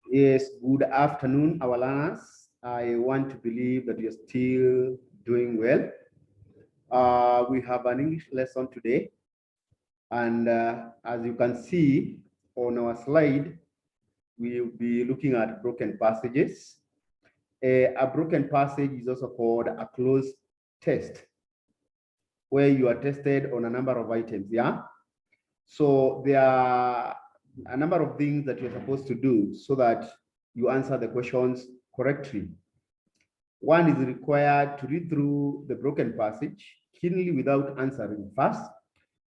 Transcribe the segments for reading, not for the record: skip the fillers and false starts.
Yes, good afternoon, our learners. I want to believe that you're still doing well. We have an English lesson today, and as you can see on our slide, we'll be looking at broken passages. A broken passage is also called a closed test, where you are tested on a number of items, yeah? So there are a number of things that you're supposed to do so that you answer the questions correctly. One is required to read through the broken passage keenly without answering first,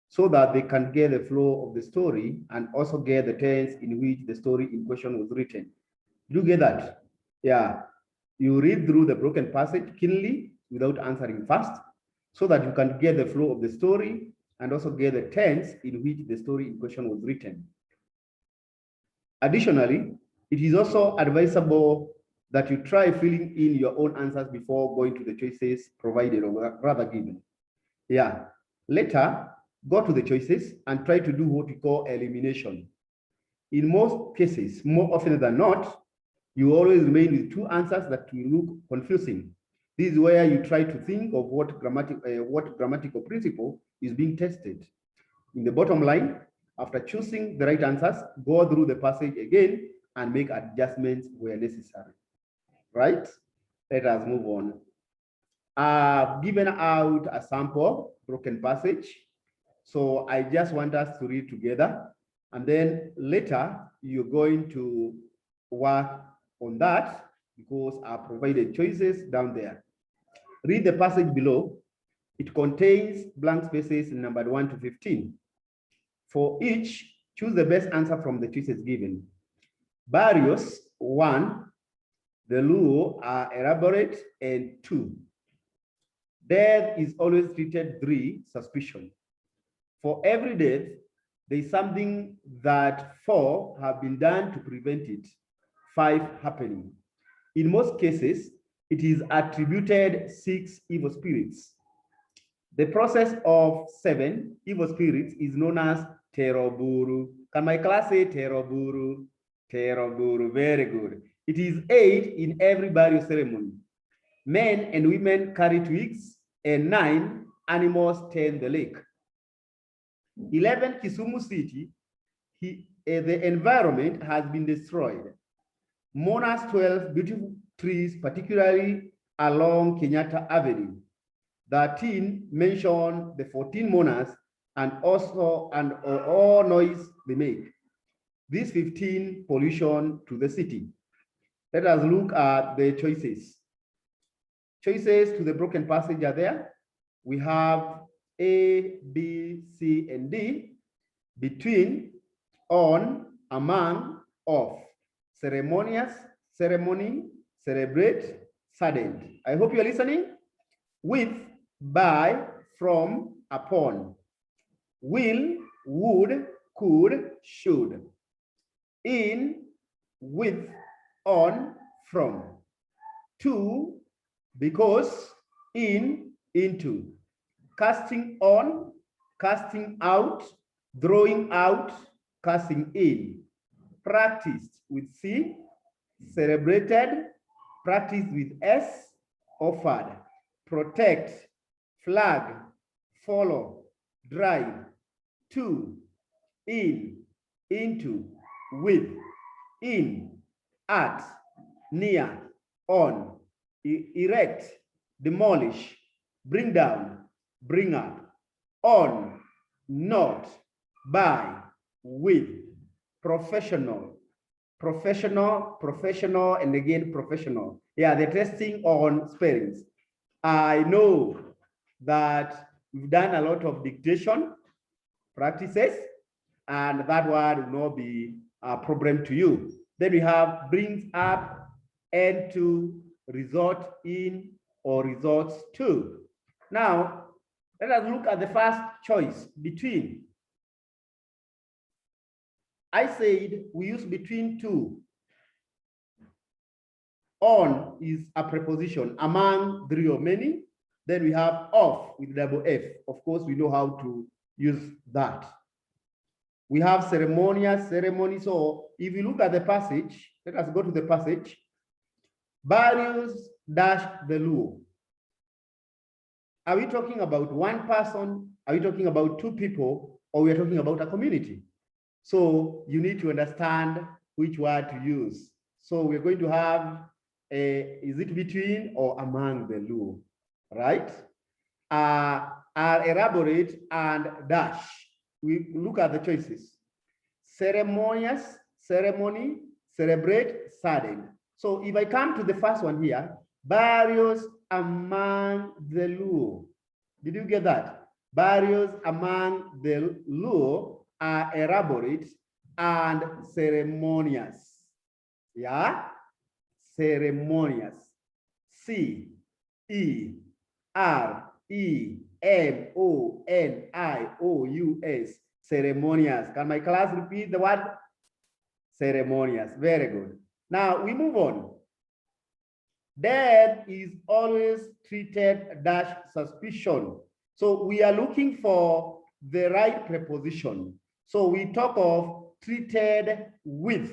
so that they can get the flow of the story and also get the tense in which the story in question was written. Do you get that? Yeah. You read through the broken passage keenly without answering first, so that you can get the flow of the story and also get the tense in which the story in question was written. Additionally, it is also advisable that you try filling in your own answers before going to the choices provided or rather given. Yeah. Later, go to the choices and try to do what we call elimination. In most cases, more often than not, you always remain with two answers that will look confusing. This is where you try to think of what grammatical principle is being tested. In the bottom line, after choosing the right answers, go through the passage again and make adjustments where necessary. Right? Let us move on. I've given out a sample broken passage. So I just want us to read together. And then later, you're going to work on that because I provided choices down there. Read the passage below. It contains blank spaces numbered 1 to 15. For each, choose the best answer from the choices given. Barrios, 1. The Luo are elaborate, and 2. Death is always treated 3. Suspicion. For every death, there is something that 4 have been done to prevent it. 5 happening. In most cases, it is attributed 6 evil spirits. The process of 7 evil spirits is known as teroburu. Can my class say teroburu? Teroburu, very good. It is 8 in every burial ceremony. Men and women carry twigs, and 9 animals tend the lake. 11, Kisumu City, the environment has been destroyed. Mourns 12 beautiful trees, particularly along Kenyatta Avenue. 13 mention the 14 mourners and also all noise they make. This 15 pollution to the city. Let us look at the choices. Choices to the broken passage are there. We have A, B, C, and D. Between, on, among, off. Ceremonious, ceremony, celebrate, saddened. I hope you're listening. With, by, from, upon. Will, would, could, should. In, with, on, from. To, because, in, into. Casting on, casting out, drawing out, casting in. Practiced with C, celebrated, practiced with S, offered. Protect, flag, follow, drive. To, in, into, with, in, at, near, on, erect, demolish, bring down, bring up, on, not, by, with, professional, professional, professional, and again professional. Yeah, they're testing on spellings. I know that we've done a lot of dictation practices, and that word will not be a problem to you. Then we have brings up, and to, resort in, or resorts to. Now, let us look at the first choice, between. I said we use between two. On is a preposition, among, 3 or many. Then we have off with double F. Of course, we know how to use that. We have ceremonious, ceremony. So if you look at the passage, let us go to the passage. Various dash the law. Are we talking about one person? Are we talking about two people? Or we are talking about a community? So you need to understand which word to use. So we're going to have is it between or among the law, right? Are elaborate and dash. We look at the choices. Ceremonious, ceremony, celebrate, sudden. So if I come to the first one here, various among the law. Did you get that? Various among the law are elaborate and ceremonious. Yeah? Ceremonious. C E R E M O N I O U S. Ceremonious. Can my class repeat the word? Ceremonious. Very good. Now we move on. Death is always treated dash suspicion. So we are looking for the right preposition. So we talk of treated with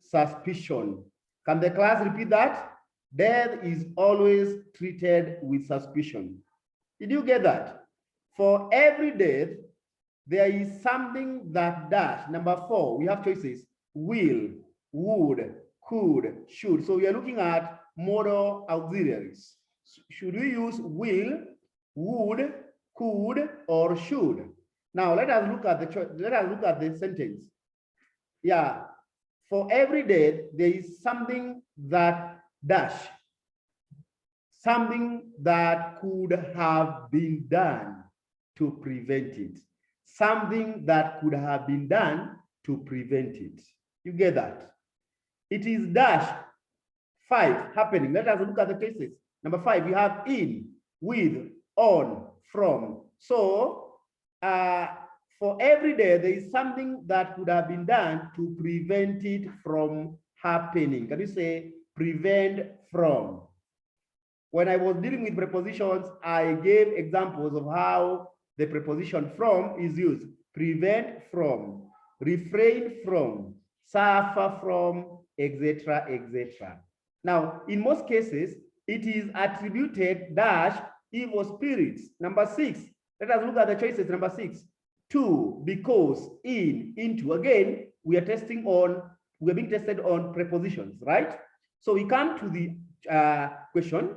suspicion. Can the class repeat that? Death is always treated with suspicion. Did you get that? For every death, there is something that dash. Number 4, we have choices. Will, would, could, should. So we are looking at modal auxiliaries. Should we use will, would, could, or should? Now let us look at the sentence. Yeah, for every death, there is something that dash. Something that could have been done to prevent it. Something that could have been done to prevent it. You get that? It is dash 5 happening. Let us look at the cases. Number 5, we have in, with, on, from. So for every day, there is something that could have been done to prevent it from happening. Can you say prevent from? When I was dealing with prepositions, I gave examples of how the preposition from is used. Prevent from, refrain from, suffer from, etc., etc. Now, in most cases, it is attributed dash evil spirits. Number 6, let us look at the choices. Number 6, to, because, in, into. Again, we are being tested on prepositions, right? So we come to the question.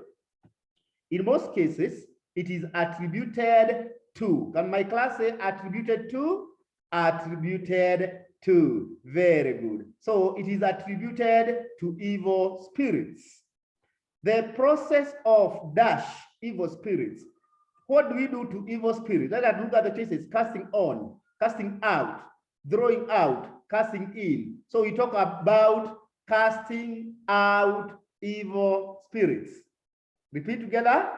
In most cases, it is attributed to. Can my class say attributed to? Attributed to. Very good. So it is attributed to evil spirits. The process of dash evil spirits. What do we do to evil spirits? Let us look at the choices. Casting on, casting out, throwing out, casting in. So we talk about casting out evil spirits. Repeat together.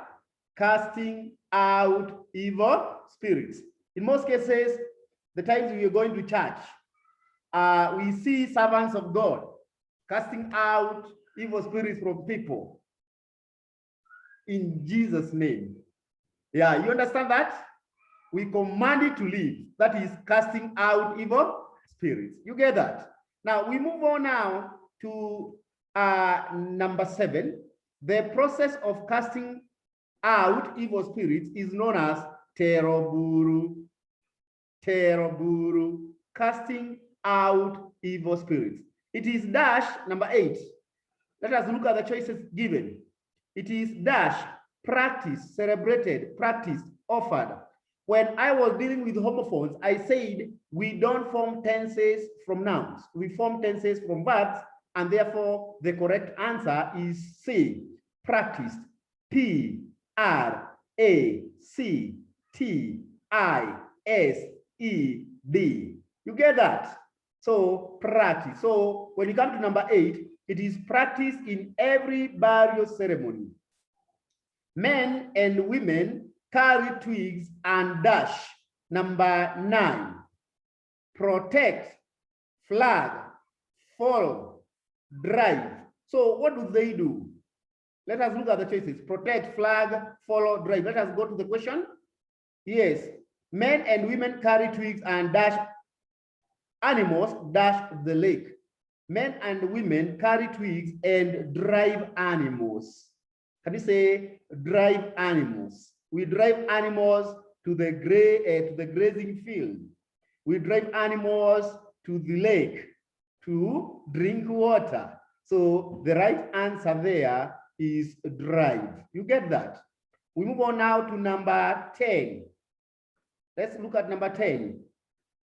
Casting out evil spirits. In most cases, the times we are going to church, we see servants of God casting out evil spirits from people in Jesus' name. Yeah, you understand that? We command it to leave. That is casting out evil spirits. You get that? Now we move on now to number 7. The process of casting out evil spirits is known as teroburu. Teroburu, casting out evil spirits. It is dash number 8. Let us look at the choices given. It is dash, practice, celebrated, practiced, offered. When I was dealing with homophones, I said we don't form tenses from nouns. We form tenses from verbs, and therefore the correct answer is C, practiced. P R A C T I S E D. You get that? So practice. So when you come to number 8, it is practiced in every burial ceremony. Men and women carry twigs and dash. Number 9, protect, flag, follow, drive. So what do they do? Let us look at the choices. Protect, flag, follow, drive. Let us go to the question. Yes, Men and women carry twigs and dash animals dash the lake. Men and women carry twigs and drive animals. Can you say drive animals? We drive animals to the grazing field. We drive animals to the lake to drink water. So the right answer there is drive. You get that? We move on now to number 10. Let's look at number 10.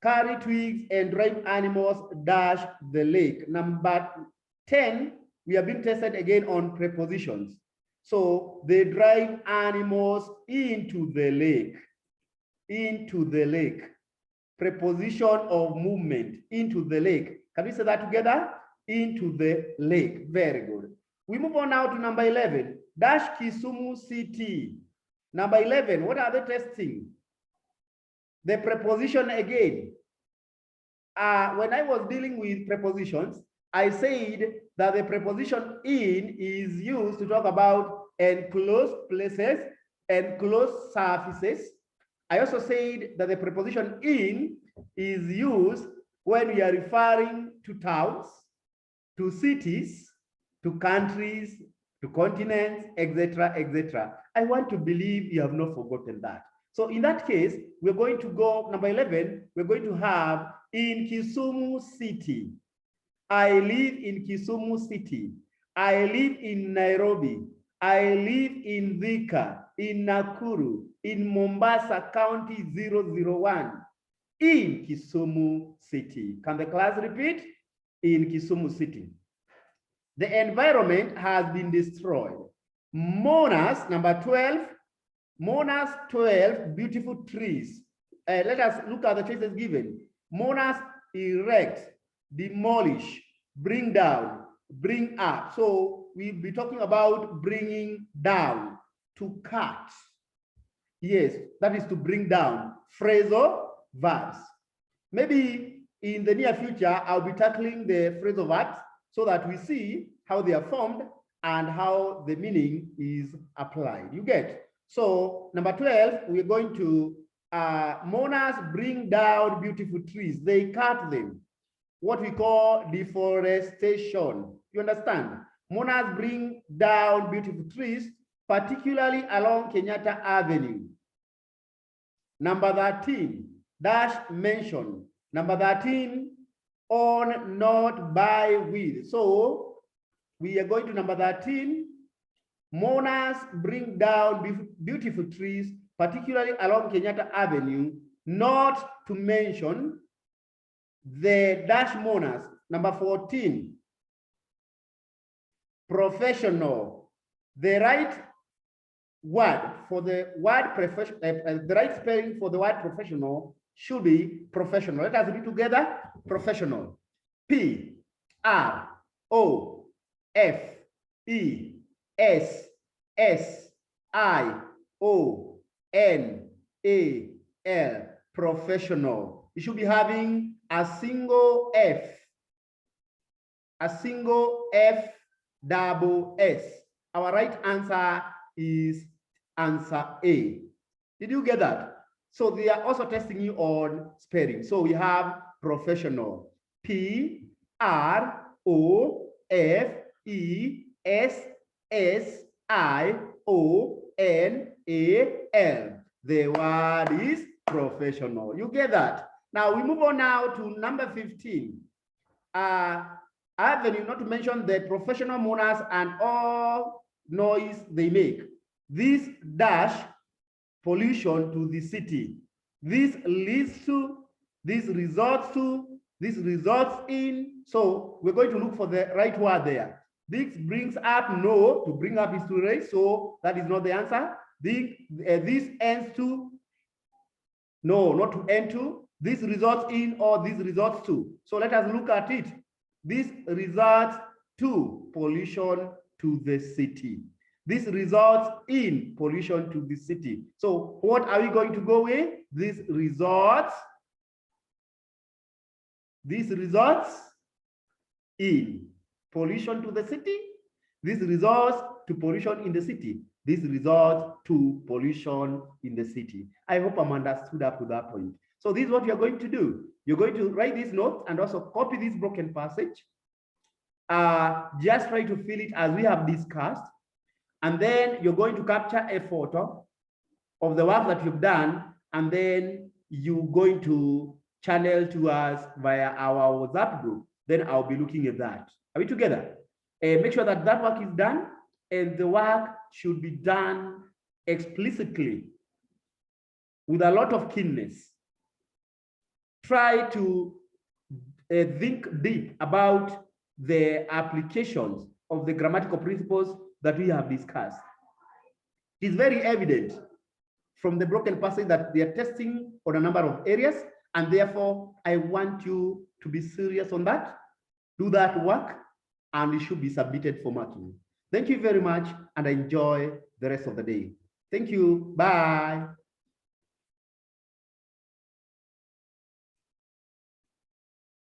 Carry twigs and drive animals dash the lake. Number 10, we are being tested again on prepositions. So they drive animals into the lake. Into the lake. Preposition of movement, into the lake. Can we say that together? Into the lake. Very good. We move on now to number 11. Dash Kisumu City. Number 11, what are they testing? The preposition again. When I was dealing with prepositions, I said that the preposition in is used to talk about enclosed places, enclosed surfaces. I also said that the preposition in is used when we are referring to towns, to cities, to countries, to continents, etc., etc. I want to believe you have not forgotten that. So in that case, we're going to go, number 11, we're going to have in Kisumu City. I live in Kisumu City. I live in Nairobi. I live in Thika, in Nakuru, in Mombasa County 001, in Kisumu City. Can the class repeat? In Kisumu City. The environment has been destroyed. Monas, number 12, Monas 12, beautiful trees. Let us look at the choices given. Monas, erect, demolish, bring down, bring up. So we'll be talking about bringing down, to cut. Yes, that is to bring down. Phrasal verbs. Maybe in the near future, I'll be tackling the phrasal verbs so that we see how they are formed and how the meaning is applied. You get? So number 12, we're going to mourners bring down beautiful trees. They cut them. What we call deforestation. You understand? Mourners bring down beautiful trees, particularly along Kenyatta Avenue. Number 13, dash mention. Number 13, on, not, by, with. So we are going to number 13. Mourners bring down beautiful trees, particularly along Kenyatta Avenue, not to mention the dash mourners. Number 14, professional. The right word for the word professional, the right spelling for the word professional should be professional. Let us read together. Professional. P-R-O-F-E-S-S-I-O-N-A-L. Professional. You should be having a single F. A single F double S. Our right answer is answer A. Did you get that? So they are also testing you on spelling. So we have professional. P-R-O-F-E-S-S-I-O-N-A-L. The word is professional. You get that? Now we move on now to number 15. Avenue, not to mention the professional mourners and all noise they make. This dash pollution to the city. This leads to, this results to, this results in. So we're going to look for the right word there. This brings up, no, to bring up is to raise, so that is not the answer. This ends to, no, not to end to. This results in, or this results to. So let us look at it. This results to pollution to the city. This results in pollution to the city. So what are we going to go with? This results in pollution to the city. This results to pollution in the city. this results to pollution in the city. I hope I'm understood up to that point. So this is what you're going to do. You're going to write this note and also copy this broken passage. Just try to fill it as we have discussed. And then you're going to capture a photo of the work that you've done, and then you're going to channel to us via our WhatsApp group. Then I'll be looking at that. Are we together? Make sure that that work is done, and the work should be done explicitly with a lot of keenness. Try to think deep about the applications of the grammatical principles that we have discussed. It is very evident from the broken passage that they are testing on a number of areas, and therefore I want you to be serious on that, do that work, and it should be submitted for marking. Thank you very much, and enjoy the rest of the day. Thank you. Bye.